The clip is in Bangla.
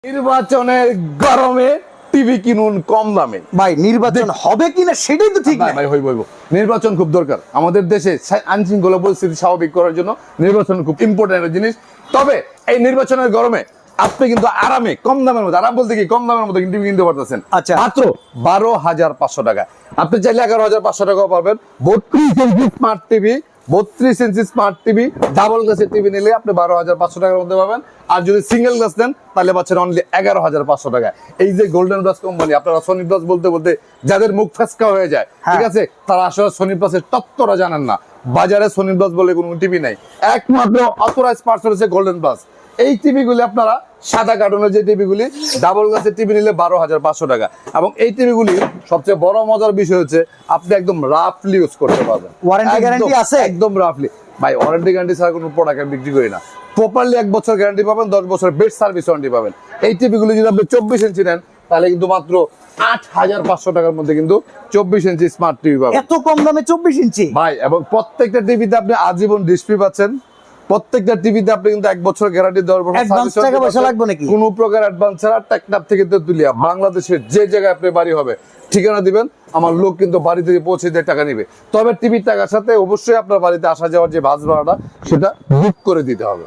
নির্বাচনের গরমে টিভি কিনুন কম দামে। ভাই নির্বাচন হবে কিনা সেটাই তো ঠিক না। ভাই হইব নির্বাচন খুব দরকার আমাদের দেশে আইন শৃঙ্খলা পরিস্থিতি স্বাভাবিক করার জন্য নির্বাচন খুব ইম্পর্টেন্ট একটা জিনিস। তবে এই নির্বাচনের গরমে আপনি কিন্তু আরামে কম দামের মধ্যে, আরাম বলতে কি কম দামের মধ্যে টিভি কিনতে পারতেছেন। আচ্ছা। মাত্র 12,500 টাকা। আপনি চাইলে 11,500 টাকাও পাবেন। 32 ইঞ্চি স্মার্ট টিভি, 32 ইঞ্চি স্মার্ট টিভি, ডাবল গ্লাসের টিভি নিলে আপনি 12,500 টাকার মধ্যে পাবেন। আর যদি সিঙ্গেল গ্লাস নেন তাহলে পাচ্ছেন অনলি 11,500 টাকা। এই যে গোল্ডেন প্লাস কোম্পানি, আপনারা সোনি প্লাস বলতে বলতে যাদের মুখ ফেসকা হয়ে যায়, ঠিক আছে, তারা আসলে সোনি প্লাসের তত্ত্বটা জানেন না। বাজারে সোনি প্লাস বলে কোনো টিভি নাই, একমাত্র অথরাইজ পার্সন হচ্ছে গোল্ডেন প্লাস। এই টিভি গুলি আপনারা সাদা কার্টুনের যে টিভি গুলি, ডাবল গ্লাসের টিভি নিলে 12,500 টাকা। এবং এই টিভি গুলি সবচেয়ে বড় মজার বিষয় হচ্ছে আপনি একদম রাফলি ইউজ করতে পারবেন। ওয়ারেন্টি গ্যারান্টি আছে? একদম রাফলি। ভাই ওয়ারেন্টি গ্যারান্টি ছাড়া কোনো প্রোডাক্ট বিক্রি করি না। প্রপারলি 1 বছর গ্যারান্টি পাবেন, 10 বছর বেস্ট সার্ভিস ওয়ারেন্টি পাবেন। এই টিভি গুলি যদি আপনি 24 ইঞ্চি নেন তাহলে কিন্তু মাত্র 8,500 টাকার মধ্যে কিন্তু 24 ইঞ্চি স্মার্ট টিভি পাবেন। এত কম দামে 24 ইঞ্চি ভাই, এবং প্রত্যেকটা টিভিতে আপনি আজীবন ডিসপ্লে পাচ্ছেন। প্রত্যেকটা টিভিতে আপনি কিন্তু 1 বছর গ্যারান্টি দেওয়ার পর অ্যাডভান্স টাকা পয়সা লাগবে নাকি? কোনো প্রকার অ্যাডভান্স ছাড়া টেকনাফ থেকে তেতুলিয়া বাংলাদেশের যে জায়গায় আপনার বাড়ি হবে ঠিকানা দিবেন, আমার লোক কিন্তু বাড়ি থেকে পৌঁছে দিয়ে টাকা নিবে। তবে টিভির টাকার সাথে অবশ্যই আপনার বাড়িতে আসা যাওয়ার যে বাস ভাড়াটা সেটা বুক করে দিতে হবে।